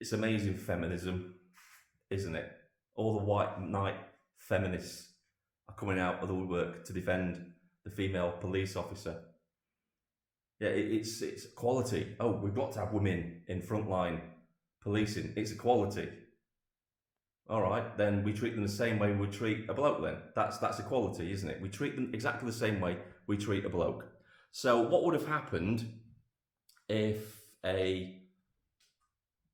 It's amazing feminism, isn't it? All the white knight feminists are coming out of the woodwork to defend the female police officer. Yeah, it's equality. Oh, we've got to have women in frontline policing. It's equality. All right, then we treat them the same way we treat a bloke. Then that's equality, isn't it? We treat them exactly the same way we treat a bloke. So what would have happened if a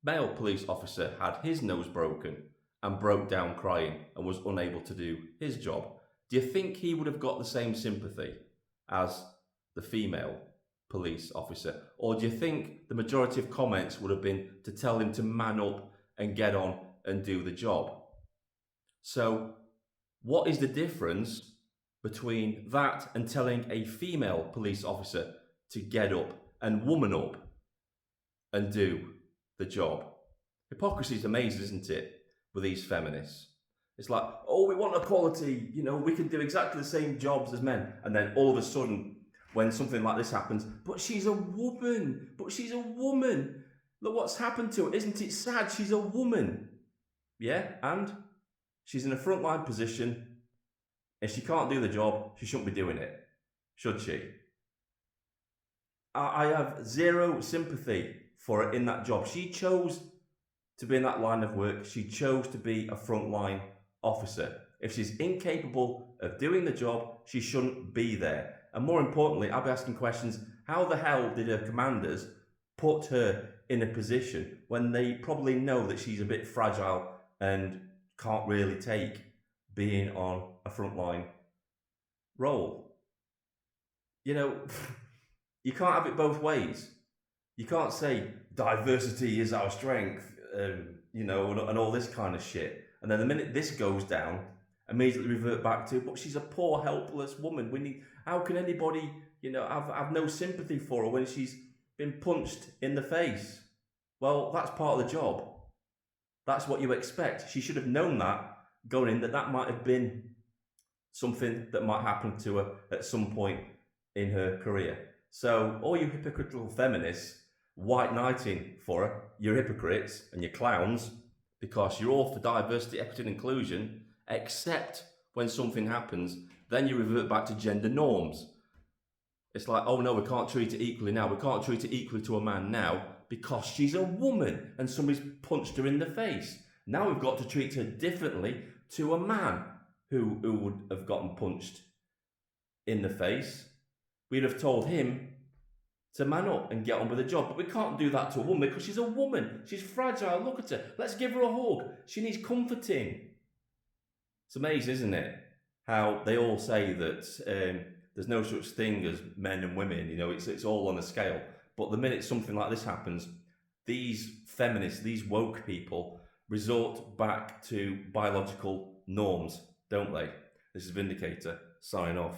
male police officer had his nose broken and broke down crying and was unable to do his job? Do you think he would have got the same sympathy as the female police officer? Or do you think the majority of comments would have been to tell him to man up and get on and do the job? So what is the difference between that and telling a female police officer to get up and woman up and do the job? Hypocrisy is amazing, isn't it, with these feminists? It's like, oh, we want equality, we can do exactly the same jobs as men. And then all of a sudden, when something like this happens, but she's a woman, Look what's happened to her. Isn't it sad? She's a woman. Yeah, and she's in a frontline position. If she can't do the job, she shouldn't be doing it, should she? I have zero sympathy for her in that job. She chose to be in that line of work. She chose to be a frontline officer. If she's incapable of doing the job, she shouldn't be there. And more importantly, I'll be asking questions, how the hell did her commanders put her in a position when they probably know that she's a bit fragile and can't really take being on a frontline role? You can't have it both ways. You can't say diversity is our strength, and all this kind of shit. And then the minute this goes down, immediately revert back to, but she's a poor, helpless woman. How can anybody, have no sympathy for her when she's been punched in the face? Well, that's part of the job. That's what you expect. She should have known that going in, that might have been something that might happen to her at some point in her career. So all you hypocritical feminists white knighting for her, you're hypocrites and you're clowns, because you're all for diversity, equity and inclusion, except when something happens, then you revert back to gender norms. It's like, oh no, we can't treat it equally now. We can't treat it equally to a man now because she's a woman and somebody's punched her in the face. Now we've got to treat her differently to a man who would have gotten punched in the face. We'd have told him to man up and get on with the job. But we can't do that to a woman because she's a woman. She's fragile. Look at her. Let's give her a hug. She needs comforting. It's amazing, isn't it? How they all say that there's no such thing as men and women. It's all on a scale. But the minute something like this happens, these feminists, these woke people, resort back to biological norms, don't they? This is Vindicator, signing off.